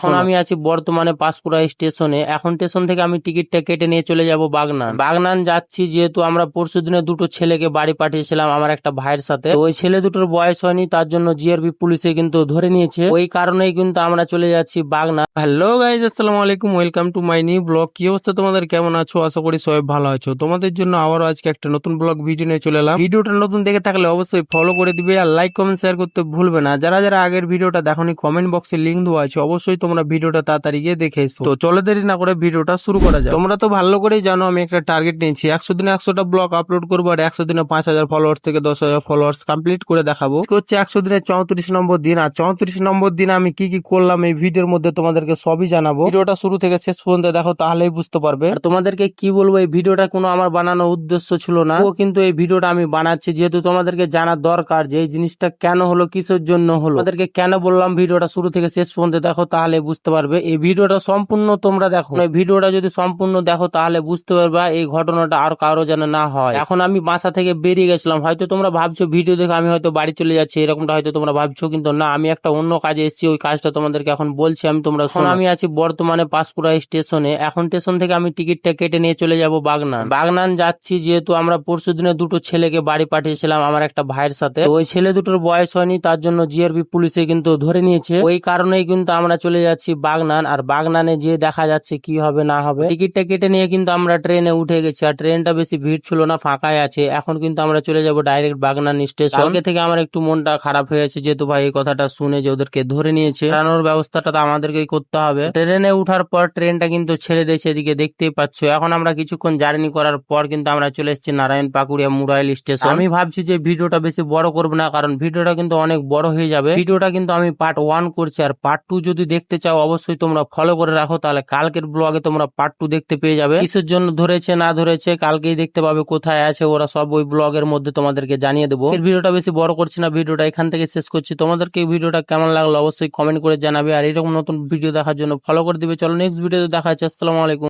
এখন আমি আছি বর্তমানে পাঁশকুড়া স্টেশনে। এখন স্টেশন থেকে আমি টিকিটটা কেটে নিয়ে চলে যাব বাগনান। বাগনান যাচ্ছি যেহেতু আমরা পরশুদিনে দুটো ছেলেকে বাড়ি পাঠিয়েছিলাম আমার একটা ভাইয়ের সাথে। তো ওই ছেলে দুটোর বয়স হয়নি, তার জন্য জিআরপি পুলিশে কিন্তু ধরে নিয়েছে। ওই কারণেই কিন্তু আমরা চলে যাচ্ছি বাগনান। হ্যালো গাইজ, আসসালামু আলাইকুম, welcome to my new blog. কি অবস্থা তোমাদের, কেমন আছো? আশা করি সবাই ভালো আছো। তোমাদের জন্য আবারও আজকে একটা নতুন ব্লগ ভিডিও নিয়ে চলে এলাম। ভিডিওটা নতুন দেখে থাকলে অবশ্যই ফলো করে দিবে আর লাইক কমেন্ট শেয়ার করতে ভুলবে না। যারা যারা আগের ভিডিওটা দেখোনি কমেন্ট বক্সে লিংক দেওয়া আছে, অবশ্যই তোমরা ভিডিওটা তাড়াতাড়ি গিয়ে দেখে এসো। তো চলো দেরি না করে ভিডিওটা শুরু করা যায়। তোমরা তো ভালো করেই জানো আমি একটা টার্গেট নিয়েছি, 100 দিনে 100টা ব্লগ আপলোড করবো আর 100 দিনে 5000 ফলোয়ার্স থেকে 10,000 ফলোয়ার্স কমপ্লিট করে দেখাবো। হচ্ছে 100 দিনের 34 নম্বর দিন। আর 34 নম্বর দিনে আমি কি কি করলাম এই ভিডিওর মধ্যে তোমাদেরকে সবই জানাবো। ভিডিওটা শুরু থেকে শেষ পর্যন্ত দেখো, তাহলেই বুঝতে পারবে। আর তোমাদেরকে কি বলবো, এই ভিডিওটা কোনো আমার বানানোর উদ্দেশ্য ছিল না, ও কিন্তু এই ভিডিওটা আমি বানাচ্ছি যেহেতু তোমাদেরকে জানা দরকার যে এই জিনিসটা কেন হলো, কিসের জন্য হলো। তোমাদেরকে কেন বললাম ভিডিওটা শুরু থেকে শেষ পর্যন্ত দেখো, তাহলে বুঝতে পারবে। এই ভিডিওটা সম্পূর্ণ তোমরা দেখো, এই ভিডিওটা যদি সম্পূর্ণ দেখো তাহলে বুঝতে পারবা এই ঘটনাটা আর কারো যেন না হয়। এখন আমি বাসা থেকে বেরিয়ে গেছিলাম, হয়তো তোমরা ভাবছো ভিডিও দেখে আমি হয়তো বাড়ি চলে যাচ্ছি, এরকমটা হয়তো তোমরা ভাবছো, কিন্তু না, আমি একটা অন্য কাজে এসেছি। ওই কাজটা তোমাদেরকে এখন বলছি আমি, তোমরা শোনো। আমি আছি বর্তমানে পাঁশকুড়া স্টেশনে। এখন স্টেশন থেকে আমি টিকিটটা কেটে নিয়ে চলে যাব বাগনান। বাগনান যাচ্ছি যেহেতু আমরা পরশুদিনে দুটো ছেলেকে বাড়ি পাঠিয়েছিলাম আমার একটা ভাইয়ের সাথে। ওই ছেলে দুটোর বয়স হয়নি, তার জন্য জিআরপি পুলিশে কিন্তু ধরে নিয়েছে। ওই কারণেই কিন্তু আমরা চলে যাচ্ছি বাগনান। আর বাগনানে যে দেখা যাচ্ছে কি হবে না হবে। টিকিটটা কেটে নিয়ে কিন্তু আমরা ট্রেনে উঠে গেছি, আর ট্রেনটা বেশি ভিড় ছিল না, ফাঁকাই আছে। এখন কিন্তু আমরা চলে যাব ডাইরেক্ট বাগনান স্টেশন। কালকে থেকে আমার একটু মনটা খারাপ হয়ে আছে যেহেতু ভাই এই কথাটা শুনে যে ওদেরকে ধরে নিয়েছে, টানোর ব্যবস্থাটা তো আমাদেরকেই করতে হবে। ট্রেনে উঠার পর ট্রেনটা কিন্তু ছেড়ে দিয়েছে, এদিকে দেখতেই পাচ্ছ। এখন আমরা কিছুক্ষণ জার্নি করার পর কিন্তু আমরা চলে এসেছি নারায়ণ পাকুড়িয়া মুরাইল স্টেশন। আমি ভাবছি যে ভিডিওটা বেশি বড় করবো না, কারণ ভিডিওটা কিন্তু অনেক বড় হয়ে যাবে। ভিডিওটা কিন্তু আমি পার্ট 1 করছি, আর পার্ট 2 যদি দেখতে চাও অবশ্যই তোমরা ফলো করে রাখো, তাহলে কালকের ব্লগে তোমরা পার্ট 2 দেখতে পেয়ে যাবে। কিসের জন্য ধরেছে না ধরেছে কালকেই দেখতে পাবে, কোথায় আছে ওরা সব ওই ব্লগের মধ্যে তোমাদেরকে জানিয়ে দেবো। ভিডিওটা বেশি বড় করছি না, ভিডিওটা এখান থেকে শেষ করছি। তোমাদেরকে ভিডিওটা কেমন লাগলো অবশ্যই কমেন্ট করে জানাবে, আর এরকম নতুন ভিডিও দেখার জন্য ফলো করে দিবে। চলো নেক্সট ভিডিওতে দেখা হচ্ছে। আসসালামু আলাইকুম।